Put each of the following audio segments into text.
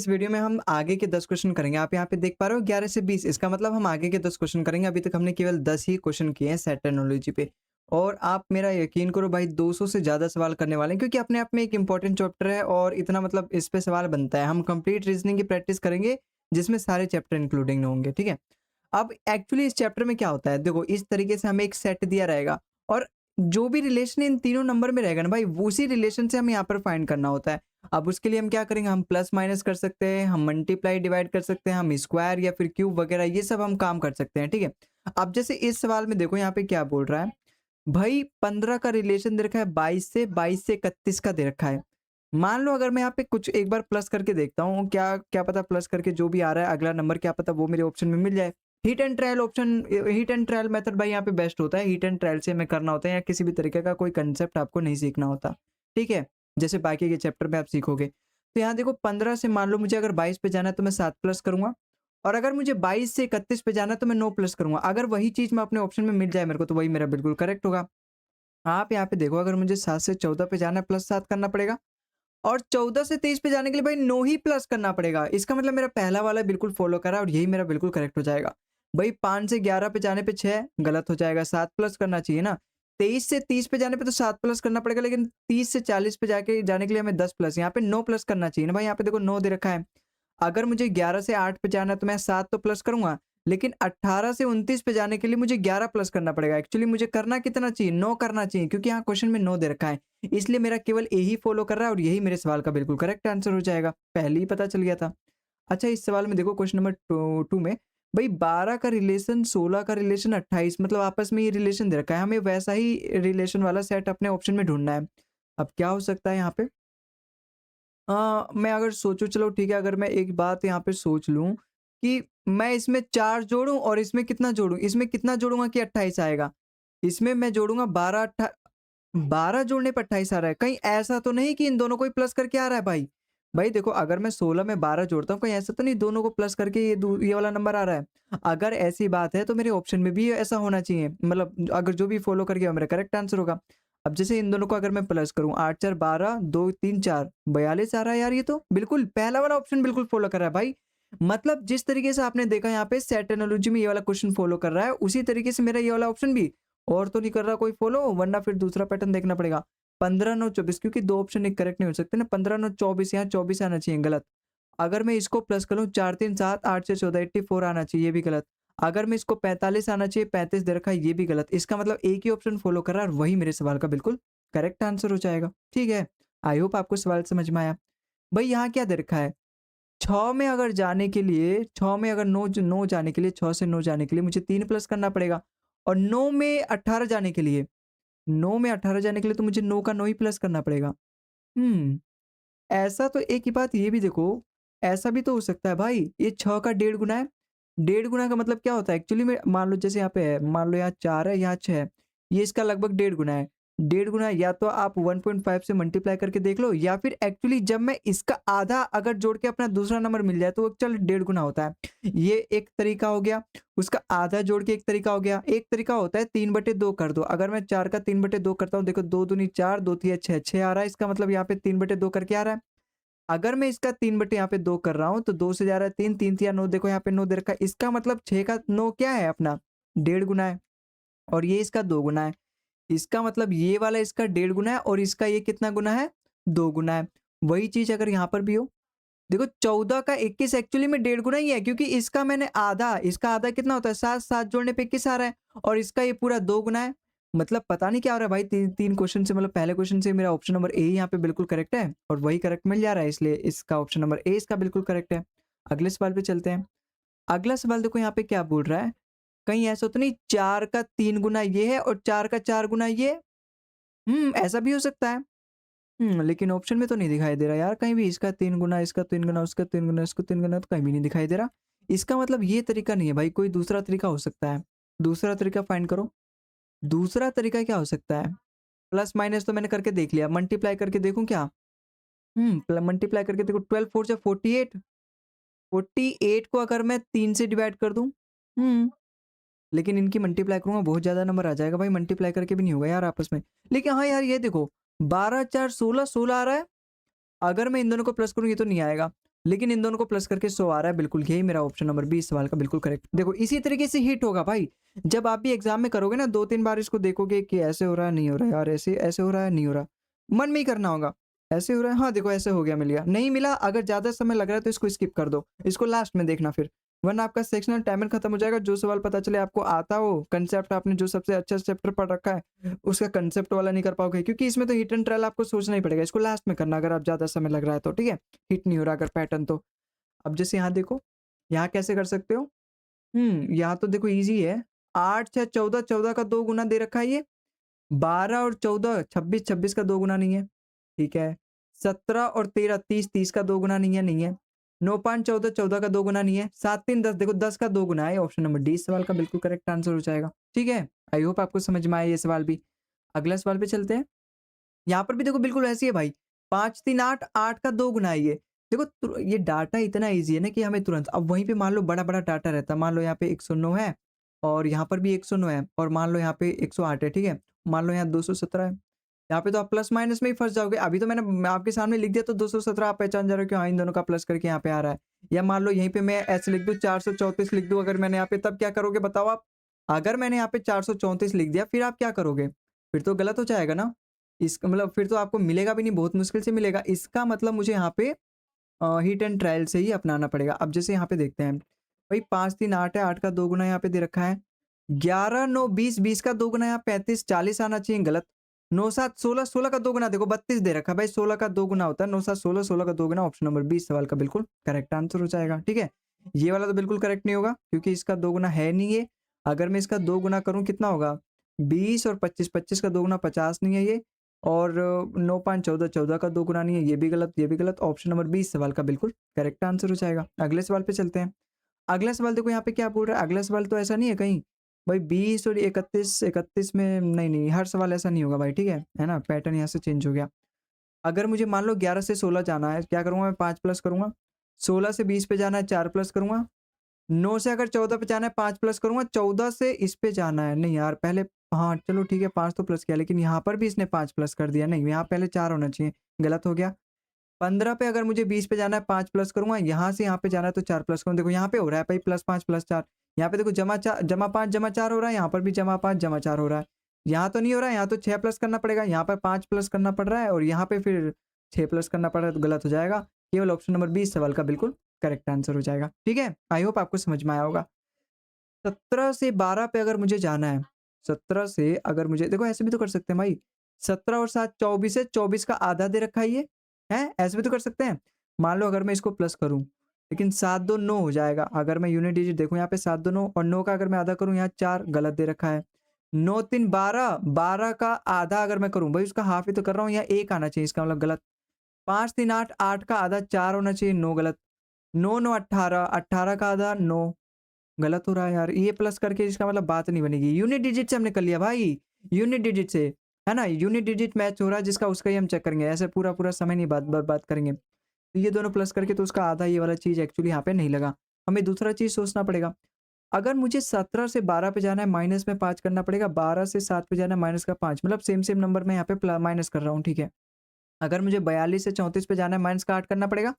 इस वीडियो में हम आगे के 10 क्वेश्चन करेंगे। आप यहाँ पे देख पा रहे हो 11 से 20, इसका मतलब हम आगे के 10 क्वेश्चन करेंगे। अभी तक हमने केवल 10 ही क्वेश्चन किए हैं सेट टेक्नोलॉजी पे, और आप मेरा यकीन करो भाई 200 से ज़्यादा सवाल करने वाले हैं, क्योंकि अपने आप में एक इंपॉर्टेंट चैप्टर है और इतना मतलब इस पे सवाल बनता है। हम कंप्लीट रीजनिंग की प्रैक्टिस करेंगे जिसमें सारे चैप्टर इंक्लूडिंग होंगे, ठीक है। अब एक्चुअली इस चैप्टर में क्या होता है, देखो इस तरीके से हमें एक सेट दिया रहेगा और जो भी रिलेशन इन तीनों नंबर में रहेगा ना भाई, वो उसी रिलेशन से हमें यहाँ पर फाइंड करना होता है। अब उसके लिए हम क्या करेंगे, हम प्लस माइनस कर सकते हैं, हम मल्टीप्लाई डिवाइड कर सकते हैं, हम स्क्वायर या फिर क्यूब वगैरह ये सब हम काम कर सकते हैं, ठीक है। अब जैसे इस सवाल में देखो यहाँ पे क्या बोल रहा है, भाई 15 का रिलेशन दे रखा है 22 से 31 का दे रखा है। मान लो अगर मैं यहाँ पे कुछ एक बार प्लस करके देखता हूँ, क्या क्या पता प्लस करके जो भी आ रहा है अगला नंबर क्या पता वो मेरे ऑप्शन में मिल जाए। हीट एंड ट्रायल मेथड भाई यहाँ पे बेस्ट होता है। हीट एंड ट्रायल से हमें करना होता है, या किसी भी तरीके का कोई कंसेप्ट आपको नहीं सीखना होता, ठीक है। जैसे बाकी के चैप्टर में आप सीखोगे। तो यहाँ देखो 15 से मान लो मुझे अगर 22 पे जाना है तो मैं 7 प्लस करूंगा, और अगर मुझे 22 से 31 पे जाना है तो मैं 9 प्लस करूंगा। अगर वही चीज मैं अपने ऑप्शन में मिल जाए मेरे को, तो वही मेरा बिल्कुल करेक्ट होगा। आप यहाँ पे देखो, अगर मुझे 7 से 14 पे जाना है प्लस 7 करना पड़ेगा, और 14 से 23 पे जाने के लिए भाई 9 ही प्लस करना पड़ेगा। इसका मतलब मेरा पहला वाला बिल्कुल फॉलो करा और यही मेरा बिल्कुल करेक्ट हो जाएगा। भाई 5 से 11 पे जाने पे 6 गलत हो जाएगा, 7 प्लस करना चाहिए ना। 23 से 30 पे जाने पे तो 7 प्लस करना पड़ेगा, लेकिन 30 से 40 पे जाके जाने के लिए हमें 10 प्लस, यहाँ पे 9 प्लस करना चाहिए ना भाई। यहाँ पे देखो 9 दे रखा है। अगर मुझे 11 से 8 पे जाना है तो मैं 7 तो प्लस करूँगा, लेकिन 18 से 29 पे जाने के लिए मुझे 11 प्लस करना पड़ेगा। एक्चुअली मुझे करना कितना चाहिए? 9 करना चाहिए, क्योंकि यहाँ क्वेश्चन में 9 दे रखा है। इसलिए मेरा केवल ए ही फॉलो कर रहा है और यही मेरे सवाल का बिल्कुल करेक्ट आंसर हो जाएगा। पहले ही पता चल गया था। अच्छा, इस सवाल में देखो क्वेश्चन नंबर 2 में भई 12 का रिलेशन 16 का रिलेशन 28, मतलब आपस में ये रिलेशन दे रखा है। हमें वैसा ही रिलेशन वाला सेट अपने ऑप्शन में ढूँढना है। अब क्या हो सकता है यहाँ पे? मैं अगर सोचूँ, चलो ठीक है, अगर मैं एक बात यहाँ पे सोच लूँ कि मैं इसमें 4 जोड़ूँ और इसमें कितना जोड़ूँ? इसमें कितना जोड़ूँगा कि 28 आएगा? इसमें मैं जोड़ूँगा 12 जोड़ने पे 28 आ रहा है। कहीं ऐसा तो नहीं कि इन दोनों को ही प्लस करके आ रहा है भाई? भाई देखो, अगर मैं 16 में 12 जोड़ता हूँ, कहीं ऐसा तो नहीं दोनों को प्लस करके ये वाला नंबर आ रहा है? अगर ऐसी बात है तो मेरे ऑप्शन में भी ऐसा होना चाहिए। मतलब अगर जो भी फॉलो कर गया मेरा करेक्ट आंसर होगा। अब जैसे इन दोनों को अगर मैं प्लस करूँ, 8 4 12, 2 3 4 42 आ रहा है यार। ये तो बिल्कुल पहला वाला ऑप्शन बिल्कुल फॉलो कर रहा है भाई। मतलब जिस तरीके से आपने देखा यहाँ पे सेट एनालॉजी में ये वाला क्वेश्चन फॉलो कर रहा है, उसी तरीके से मेरा ये वाला ऑप्शन भी, और तो नहीं कर रहा कोई फॉलो, वरना फिर दूसरा पैटर्न देखना पड़ेगा। 15 9 24, क्योंकि 2 ऑप्शन एक करेक्ट नहीं हो सकते ना। 15 9 24, यहाँ 24 आना चाहिए, गलत। अगर मैं इसको प्लस करूँ 4 3 7 8 6 14, 84 आना चाहिए, ये भी गलत। अगर मैं इसको 45 आना चाहिए, 35 दे रखा है, ये भी गलत। इसका मतलब एक ही ऑप्शन फॉलो कर रहा है और वही मेरे सवाल का बिल्कुल करेक्ट आंसर हो जाएगा। ठीक है, आई होप आपको सवाल समझ में आया। भाई यहाँ क्या दे रखा है, 6 में अगर जाने के लिए, 6 में अगर 9 जाने के लिए, 6 से 9 जाने के लिए मुझे 3 प्लस करना पड़ेगा, और 9 में 18 जाने के लिए, 9 में 18 जाने के लिए तो मुझे 9 का 9 ही प्लस करना पड़ेगा। हम्म, ऐसा तो एक ही बात ये भी देखो, ऐसा भी तो हो सकता है भाई, ये 6 का डेढ़ गुना है। डेढ़ गुना का मतलब क्या होता है एक्चुअली में? मान लो जैसे यहाँ पे है, मान लो यहाँ 4 है, यहाँ 6 है, ये इसका लगभग डेढ़ गुना है। डेढ़ गुना या तो आप 1.5 से मल्टीप्लाई करके देख लो, या फिर एक्चुअली जब मैं इसका आधा अगर जोड़ के अपना दूसरा नंबर मिल जाए तो वो चल डेढ़ गुना होता है। ये एक तरीका हो गया। उसका आधा जोड़ के एक तरीका हो गया। एक तरीका होता है 3/2 कर दो। अगर मैं 4 का 3/2 करता हूँ, देखो 2 दूनी 4, 2 तिया 6, 6 आ रहा है। इसका मतलब यहाँ पे 3/2 करके आ रहा है। अगर मैं इसका 3 बटे यहाँ पे 2 कर रहा हूँ, तो 2 से जा रहा है 3, 3 तिया 9, देखो यहाँ पे 9 दे रखा है। इसका मतलब 6 का 9 क्या है अपना? डेढ़ गुना है, और ये इसका 2 गुना है। इसका मतलब ये वाला इसका डेढ़ गुना है और इसका ये कितना गुना है? 2 गुना है। वही चीज़ अगर यहाँ पर भी हो, देखो 14 का 21 एक्चुअली में डेढ़ गुना ही है, क्योंकि इसका मैंने आधा, इसका आधा कितना होता है? 7, 7 जोड़ने पे 21 आ रहा है, और इसका ये पूरा 2 गुना है। मतलब पता नहीं क्या हो रहा है भाई, 3 क्वेश्चन से, मतलब पहले क्वेश्चन से मेरा ऑप्शन नंबर ए ही यहाँ पे बिल्कुल करेक्ट है, और वही करेक्ट मिल जा रहा है, इसलिए इसका ऑप्शन नंबर ए इसका बिल्कुल करेक्ट है। अगले सवाल पे चलते हैं। अगला सवाल देखो यहाँ पे क्या बोल रहा है, कहीं ऐसा तो नहीं 4 का 3 गुना ये है और 4 का 4 गुना ये? ऐसा भी हो सकता है। लेकिन ऑप्शन में तो नहीं दिखाई दे रहा यार कहीं भी, इसका 3 गुना, इसका 3 गुना, उसका 3 गुना, इसका 3 गुना, तो कहीं भी नहीं दिखाई दे रहा। इसका मतलब ये तरीका नहीं है भाई, कोई दूसरा तरीका हो सकता है। दूसरा तरीका फाइंड करो। दूसरा तरीका क्या हो सकता है? प्लस माइनस तो मैंने करके देख लिया, मल्टीप्लाई करके देखूँ क्या? मल्टीप्लाई करके देखो, 12 4 जा 48, 48 को अगर मैं 3 से डिवाइड कर दूँ, हुँ, लेकिन इनकी मल्टीप्लाई करूँगा बहुत ज़्यादा नंबर आ जाएगा भाई, मल्टीप्लाई करके भी नहीं होगा यार आपस में। लेकिन हाँ यार, ये देखो 12 4 16, 16 आ रहा है। अगर मैं इन दोनों को प्लस करूँ ये तो नहीं आएगा। लेकिन इन दोनों को प्लस करके 100 आ रहा है, बिल्कुल यही मेरा ऑप्शन नंबर बी इस सवाल का बिल्कुल करेक्ट। देखो इसी तरीके से हिट होगा भाई, जब आप भी एग्जाम में करोगे ना 2-3 बार इसको देखोगे कि ऐसे हो रहा है, नहीं हो रहा है यार, ऐसे ऐसे हो रहा है, नहीं हो रहा, मन में ही करना होगा, ऐसे हो रहा है, हाँ देखो ऐसे हो गया, मिल गया, नहीं मिला, अगर ज़्यादा समय लग रहा है तो इसको स्किप कर दो, इसको लास्ट में देखना फिर, वरना आपका सेक्शनल टाइमर खत्म हो जाएगा। जो सवाल पता चले आपको आता हो कंसेप्ट, आपने जो सबसे अच्छा चैप्टर पढ़ रखा है उसका कंसेप्ट वाला नहीं कर पाओगे, क्योंकि इसमें तो हिट एंड ट्रायल आपको सोचना ही पड़ेगा, इसको लास्ट में करना अगर आप ज़्यादा समय लग रहा है तो, ठीक है, हिट नहीं हो रहा अगर पैटर्न तो। अब जैसे यहाँ देखो, यहाँ कैसे कर सकते हो? यहाँ तो देखो ईज़ी है। 8, 6, 14, 14 का 2 गुना दे रखा है ये। 12 और 14, 26, 26 का 2 गुना नहीं है, ठीक है। 17 और 13, 30, 30 का 2 गुना नहीं है, नहीं है। 9, 5, 14, 14 का 2 गुना नहीं है। 7, 3, 10 देखो 10 का 2 गुना है। ऑप्शन नंबर डी इस सवाल का बिल्कुल करेक्ट आंसर हो जाएगा, ठीक है। आई होप आपको समझ में आया ये सवाल भी। अगला सवाल पे चलते हैं। यहाँ पर भी देखो बिल्कुल ऐसी है भाई, 5, 3, 8, 8 का 2 गुना है ये। देखो ये डाटा इतना ईज़ी है ना कि हमें तुरंत, अब वहीं पे मान लो बड़ा-बड़ा डाटा रहता है, मान लो यहाँ पे 109 है और यहाँ पर भी 109 है और मान लो यहाँ पे 108 है, ठीक है? मान लो यहाँ 217 है, यहाँ पे तो आप प्लस माइनस में ही फँस जाओगे। अभी तो मैं आपके सामने लिख दिया तो 217 आप पहचान जा रहे हो कि हाँ, इन दोनों का प्लस करके यहाँ पे आ रहा है। या मान लो यहीं पे मैं ऐसे लिख दूँ 434 लिख दूँ अगर मैंने यहाँ पे, तब क्या करोगे बताओ आप? अगर मैंने यहाँ पे 434 लिख दिया फिर आप क्या करोगे? फिर तो गलत हो जाएगा ना? इसका मतलब फिर तो आपको मिलेगा भी नहीं, बहुत मुश्किल से मिलेगा। इसका मतलब मुझे यहाँ पे हिट एंड ट्रायल से ही अपनाना पड़ेगा। अब जैसे यहाँ पे देखते हैं, भाई 5, 3, 8 है, 8 का 2 गुना यहाँ पे दे रखा है। 11, 9, 20, 20 का 2 गुना यहाँ 35, 40 आना चाहिए, गलत। 9, 7, 16, 16 का 2 गुना देखो 32 दे रखा है भाई, 16 का 2 गुना होता है, 9, 7, 16, 16 का 2 गुना, ऑप्शन नंबर 20 सवाल का बिल्कुल करेक्ट आंसर हो जाएगा, ठीक है। ये वाला तो बिल्कुल करेक्ट नहीं होगा क्योंकि इसका 2 गुना है नहीं ये। अगर मैं इसका 2 गुना करूँ कितना होगा? 20 और 25, 25 का 2 गुना 50 नहीं है ये। और 9, 5, 14, 14 का 2 गुना नहीं है, ये भी गलत, ये भी गलत। ऑप्शन नंबर 20 सवाल का बिल्कुल करेक्ट आंसर हो जाएगा। अगले सवाल पे चलते हैं। अगला सवाल देखो यहाँ पे क्या बोल रहा है, अगला सवाल तो ऐसा नहीं है कहीं, भाई 20 और 31, 31 में नहीं, नहीं, हर सवाल ऐसा नहीं होगा भाई, ठीक है ना? पैटर्न यहाँ से चेंज हो गया। अगर मुझे मान लो 11 से 16 जाना है, क्या करूँगा मैं? 5 प्लस करूँगा। 16 से 20 पे जाना है, 4 प्लस करूँगा। 9 से अगर 14 पे जाना है 5 प्लस करूँगा, 14 से इस पे जाना है, नहीं यार पहले, हाँ, चलो ठीक है 5 तो प्लस किया, लेकिन यहाँ पर भी इसने 5 प्लस कर दिया, नहीं यहाँ पहले 4 होना चाहिए, गलत हो गया। 15 पे अगर मुझे 20 पे जाना है 5 प्लस करूँगा, यहाँ से यहाँ पे जाना है तो 4 प्लस करूँ, देखो यहाँ पे हो रहा है भाई +5 +4, यहाँ पे देखो जमा 5 जमा 4 हो रहा है, यहाँ पर भी जमा 5 जमा 4 हो रहा है। यहाँ तो नहीं हो रहा है, यहाँ तो 6 प्लस करना पड़ेगा, यहाँ पर 5 प्लस करना पड़ रहा है और यहाँ पे फिर 6 प्लस करना पड़ रहा है, तो गलत हो जाएगा। केवल ऑप्शन नंबर 20 सवाल का बिल्कुल करेक्ट आंसर हो जाएगा, ठीक है? आई होप आपको समझ में आया होगा। 17 से 12 पे अगर मुझे जाना है, 17 से अगर मुझे, देखो ऐसे भी तो कर सकते हैं भाई, 17 और 7 24 है, 24 का आधा दे रखा है ये, हैं? ऐसे भी तो कर सकते हैं। मान लो अगर मैं इसको प्लस करूँ, लेकिन 7 2 9 हो जाएगा। अगर मैं यूनिट डिजिट देखूँ यहाँ पे 7 2 9 और 9 का अगर मैं आधा करूँ यहाँ 4 गलत दे रखा है। 9 3 12, 12 का आधा अगर मैं करूँ, भाई उसका हाफ ही तो कर रहा हूँ, यहाँ 1 आना चाहिए, इसका मतलब गलत। 5 3 8, 8 का आधा 4 होना चाहिए, 9 गलत। 9 9 18, 18 का आधा 9 गलत हो रहा है यार, ये प्लस करके इसका मतलब बात नहीं बनेगी। यूनिट डिजिट से हमने कर लिया भाई, यूनिट डिजिट से, है ना? यूनिट डिजिट मैच हो रहा है जिसका, उसका ही हम चेक करेंगे, ऐसे पूरा-पूरा समय नहीं बर्बाद करेंगे। तो ये दोनों प्लस करके तो उसका आधा, ये वाला चीज़ एक्चुअली यहाँ पे नहीं लगा। हमें दूसरा चीज़ सोचना पड़ेगा। अगर मुझे 17 से 12 पे जाना है, माइनस में 5 करना पड़ेगा, 12 से 7 पे जाना है, माइनस का 5, मतलब सेम नंबर में यहाँ पे माइनस कर रहा हूँ, ठीक है। अगर मुझे 42 से 34 पे जाना है, माइनस का 8 करना पड़ेगा।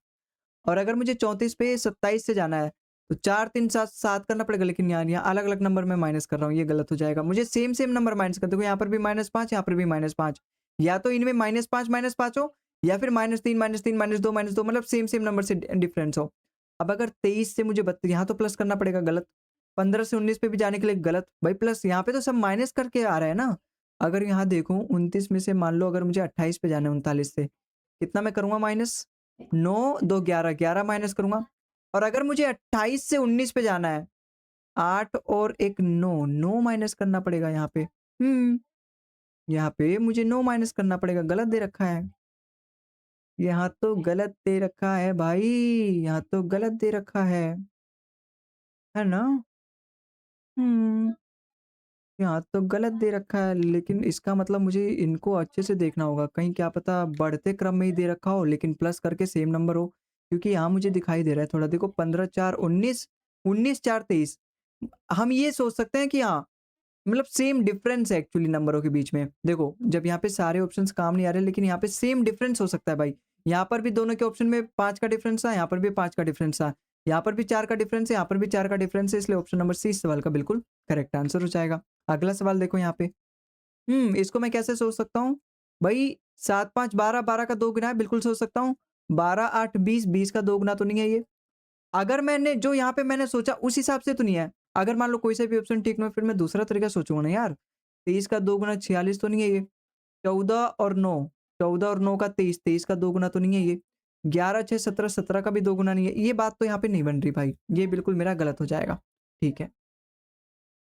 और अगर मुझे 34 पे 27 से जाना है, तो 4 3 7 7 करना पड़ेगा, लेकिन यार यहाँ अलग-अलग नंबर में माइनस कर रहा हूँ, ये गलत हो जाएगा। मुझे सेम नंबर माइनस कर, देखो यहाँ पर भी -5, यहाँ पर भी -5, या तो इनमें -5 हो, या फिर -3 -3 -2 -2, मतलब सेम नंबर से डिफरेंस हो। अब अगर 23 से मुझे 32, यहाँ तो प्लस करना पड़ेगा, गलत। 15 से 19 पे भी जाने के लिए गलत, भाई प्लस यहाँ पे तो सब माइनस करके आ रहा है ना। अगर यहाँ देखूँ 29 में से मान लो अगर मुझे 28 पे जाना है 39 से, कितना मैं करूँगा माइनस? 9 2 11, 11 माइनस करूँगा। और अगर मुझे 28 से 19 पे जाना है, 8 और एक 9, 9 माइनस करना पड़ेगा यहाँ पे। यहाँ पे मुझे 9 माइनस करना पड़ेगा, गलत दे रखा है। यहाँ तो गलत दे रखा है भाई, यहाँ तो गलत दे रखा है ना? हुँ। यहाँ तो गलत दे रखा है, लेकिन इसका मतलब मुझे इनको अच्छे से देखना होगा। कहीं क्या पता बढ़ते क्रम में ही दे रखा हो, लेकिन प्लस करके सेम नंबर हो। क्योंकि यहाँ मुझे दिखाई दे रहा है थोड़ा, देखो 15 4 19, 19 4 23। हम ये सोच सकते हैं कि हाँ, मतलब सेम डिफरेंस है एक्चुअली नंबरों के बीच में। देखो, जब यहाँ पे सारे ऑप्शंस काम नहीं आ रहे, लेकिन यहाँ पे सेम डिफरेंस हो सकता है भाई। यहाँ पर भी दोनों के ऑप्शन में 5 का डिफरेंस था, यहाँ पर भी 5 का डिफरेंस था, यहाँ पर भी 4 का डिफरेंस है, यहाँ पर भी 4 का डिफरेंस है, इसलिए ऑप्शन नंबर सी इस सवाल का बिल्कुल करेक्ट आंसर हो जाएगा। अगला सवाल देखो यहाँ पे। इसको मैं कैसे सोच सकता हूँ? भई 7, 5, 12, 12 का 2 गुना है, बिल्कुल सोच सकता हूँ। 12, 8, 20, 20 का 2 गुना तो नहीं है ये। अगर मैंने जो यहाँ पे मैंने सोचा उस हिसाब से तो नहीं है। अगर मान लो कोई सा भी ऑप्शन ठीक ना हो, फिर मैं दूसरा तरीका सोचूँगा ना यार। 23 का 2 गुना 46 तो नहीं है ये। 14 और 9, 14 और 9 का 23, 23 का 2 गुना तो नहीं है ये। 11, 6, 17, 17 का भी 2 गुना नहीं है। ये बात तो यहाँ पे नहीं बन रही भाई। ये बिल्कुल मेरा गलत हो जाएगा। ठीक है।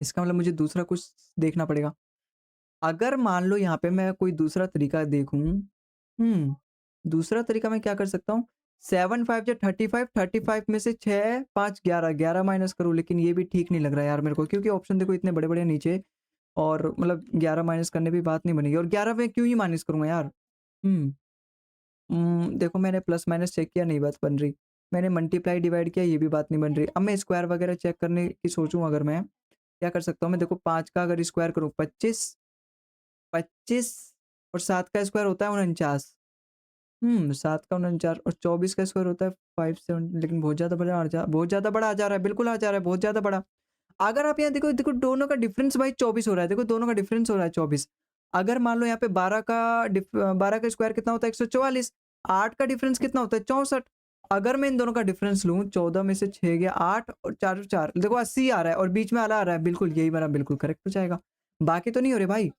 इसका मतलब मुझे दूसरा कुछ देखना पड़ेगा। अगर मान लो यहाँ पे मैं कोई दूसरा तरीका देखूँ, दूसरा तरीका मैं क्या कर सकता हूँ? 7 5 जा 35, 35 में से 6 5 11, 11 माइनस करूँ, लेकिन ये भी ठीक नहीं लग रहा है यार मेरे को, क्योंकि ऑप्शन देखो इतने बड़े-बड़े नीचे, और मतलब 11 माइनस करने पे बात नहीं बनेगी, और 11 में क्यों ही माइनस करूँगा यार? हुँ, देखो मैंने प्लस माइनस चेक किया, नहीं बात बन रही। मैंने मल्टीप्लाई डिवाइड किया, ये भी बात नहीं बन रही। अब मैं स्क्वायर वगैरह चेक करने की सोचूँ अगर मैं, क्या कर सकता हूँ मैं? देखो 5 का अगर स्क्वायर करूँ 25, 25 और 7 का स्क्वायर होता है 49। 7 का 49 और 24 का स्क्वायर होता है 5 7, लेकिन बहुत ज़्यादा बड़ा आ जा रहा है, बिल्कुल आ जा रहा है, बहुत ज़्यादा बड़ा। अगर आप यहाँ देखो, देखो दोनों का डिफरेंस भाई 24 हो रहा है, देखो दोनों का डिफरेंस हो रहा है 24। अगर मान लो यहाँ पे 12 का स्क्वायर कितना होता है 144, 8 का डिफरेंस कितना होता है 64। अगर मैं इन दोनों का डिफरेंस लूँ, 14 में से 6 गया 8 और 4 4, देखो 80 आ रहा है और बीच में आला आ रहा है, बिल्कुल यही मेरा बिल्कुल करेक्ट हो जाएगा। बाकी तो नहीं हो रहे भाई।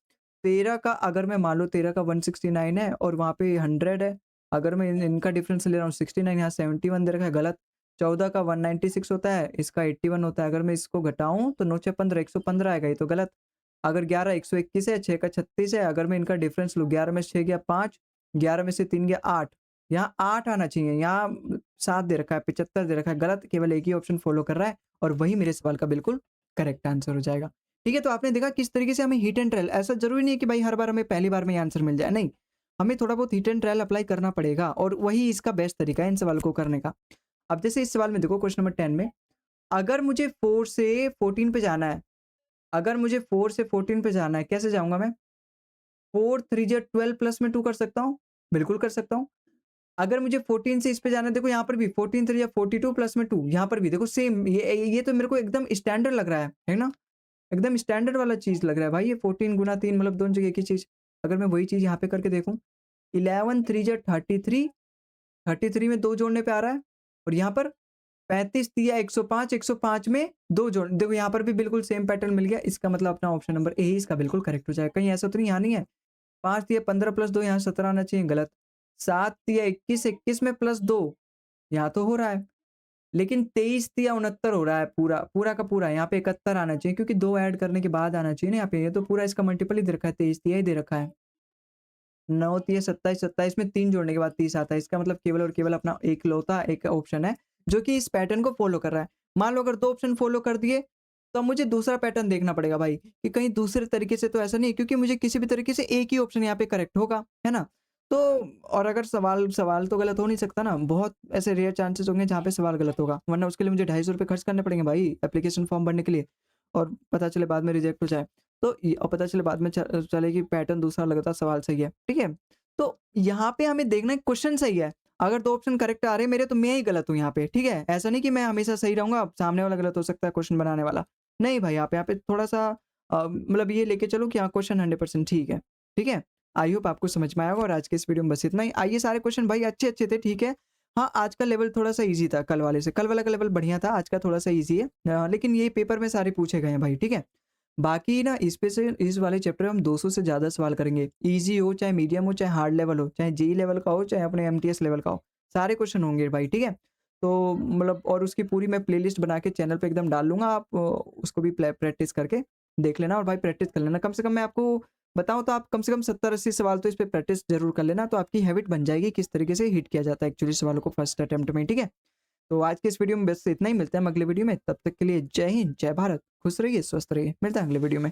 13 का, अगर मैं मान लो 13 का 169 है और वहाँ पे 100 है। अगर मैं इनका डिफरेंस ले रहा हूँ 69, यहाँ 71 दे रखा है, गलत। 14 का 196 होता है, इसका 81 होता है। अगर मैं इसको घटाऊँ तो 9 6 15, 115 आएगा, ये तो गलत। अगर 11 121 है, 6 का 36 है। अगर मैं इनका डिफरेंस लूँ, 11 में से 6 गया 5, 11 में से 3 गया 8। यहाँ 8 आना चाहिए, यहाँ 7 दे रखा है, 75 दे रखा है, गलत। केवल एक ही ऑप्शन फॉलो कर रहा है और वही मेरे सवाल का बिल्कुल करेक्ट आंसर हो जाएगा। ठीक है, तो आपने देखा किस तरीके से हमें हिट एंड ट्रायल, ऐसा ज़रूरी नहीं है कि भाई हर बार हमें पहली बार में ही आंसर मिल जाए, नहीं। हमें थोड़ा बहुत हिट एंड ट्रायल अप्लाई करना पड़ेगा और वही इसका बेस्ट तरीका है इन सवालों को करने का। अब जैसे इस सवाल में देखो क्वेश्चन नंबर 10 में, अगर मुझे 4 से 14 पे जाना है, अगर मुझे 4 से 14 पे जाना है, कैसे जाऊँगा मैं? 4 3 जा 12 प्लस में 2 कर सकता हूँ, बिल्कुल कर सकता हूँ। अगर मुझे 14 से इस पे जाना है, देखो यहाँ पर भी 14 3 जा 42 प्लस में 2, यहाँ पर भी देखो सेम, ये तो मेरे को एकदम स्टैंडर्ड लग रहा है ना? एकदम स्टैंडर्ड वाला चीज़ लग रहा है भाई, ये 14 गुना 3 मतलब दोनों जगह एक ही चीज़। अगर मैं वही चीज़ यहाँ पे करके देखूँ, 11 3 जा 33, 33 में 2 जोड़ने पे आ रहा है, और यहाँ पर 35 तिया 105, 105 में 2 जोड़, देखो यहाँ पर भी बिल्कुल सेम पैटर्न मिल गया। इसका मतलब अपना ऑप्शन नंबर ए ही इसका बिल्कुल करेक्ट हो जाएगा। कहीं ऐसा तो नहीं, यहाँ नहीं है? 5 तिया 15 प्लस 2, यहाँ 17 आना चाहिए, गलत। 7 तिया 21, 21 में प्लस 2, यहाँ तो हो रहा है। लेकिन 23 तिया 69 हो रहा है, पूरा, पूरा का पूरा। यहाँ पे 71 आना चाहिए, क्योंकि 2 ऐड करने के बाद आना चाहिए ना यहाँ पे। ये तो पूरा इसका मल्टीपल ही दे रखा है, 23 तिया ही दे रखा है। 9 तिया 27, 27 में 3 जोड़ने के बाद 30 आता है। इसका मतलब केवल और केवल अपना इकलौता एक ऑप्शन है जो कि इस पैटर्न को फॉलो कर रहा है। मान लो अगर 2 ऑप्शन फॉलो कर दिए, तो अब मुझे दूसरा पैटर्न देखना पड़ेगा भाई, कि कहीं दूसरे तरीके से तो ऐसा नहीं है, क्योंकि मुझे किसी भी तरीके से एक ही ऑप्शन यहाँ पे करेक्ट होगा, है ना? तो और अगर सवाल सवाल तो गलत हो नहीं सकता ना, बहुत ऐसे रेयर चांसेस होंगे जहाँ पे सवाल गलत होगा, वरना उसके लिए मुझे ₹250 खर्च करने पड़ेंगे भाई एप्लीकेशन फॉर्म भरने के लिए, और पता चले बाद में रिजेक्ट हो जाए। तो और पता चले बाद में चले कि पैटर्न दूसरा लगता, सवाल सही है, ठीक है? तो यहाँ पे हमें देखना है क्वेश्चन सही है। अगर 2 ऑप्शन करेक्ट आ रहे हैं मेरे, तो मैं ही गलत हूँ यहाँ पे, ठीक है? ऐसा नहीं कि मैं हमेशा सही रहूँगा, सामने वाला गलत हो सकता है क्वेश्चन बनाने वाला। नहीं भाई, यहाँ पे थोड़ा-सा मतलब ये लेके चलो कि हाँ, क्वेश्चन 100% ठीक है, ठीक है? आई होप आपको समझ में आया होगा, और आज के इस वीडियो में बस इतना ही। आइए, सारे क्वेश्चन भाई अच्छे-अच्छे थे, ठीक है? हाँ, आज का लेवल थोड़ा-सा ईज़ी था कल वाले से। कल वाला का लेवल बढ़िया था, आज का थोड़ा-सा ईज़ी है। लेकिन ये पेपर में सारे पूछे गए हैं भाई, ठीक है? बाकी ना इस पे से इस वाले चैप्टर में हम 200 से ज़्यादा सवाल करेंगे। ईज़ी हो, चाहे मीडियम हो, चाहे हार्ड लेवल हो, चाहे जेईई लेवल का हो, चाहे अपने एमटीएस लेवल का हो। सारे क्वेश्चन होंगे भाई, ठीक है? तो मतलब, और उसकी पूरी मैं प्लेलिस्ट बना के चैनल पे एकदम डाल दूँगा, आप उसको भी प्रैक्टिस करके देख लेना, और भाई प्रैक्टिस कर लेना। कम से कम मैं आपको बताऊँ तो आप कम से कम 70-80 सवाल तो इस पे प्रैक्टिस ज़रूर कर लेना, तो आपकी हैबिट बन जाएगी किस तरीके से हिट किया जाता है एक्चुअली सवालों को फर्स्ट अटेम्प्ट में, ठीक है? तो आज के इस वीडियो में बस इतना ही, मिलते हैं हम अगले वीडियो में। तब तक के लिए जय हिंद, जय भारत, खुश रहिए, स्वस्थ रहिए। मिलते हैं अगले वीडियो में।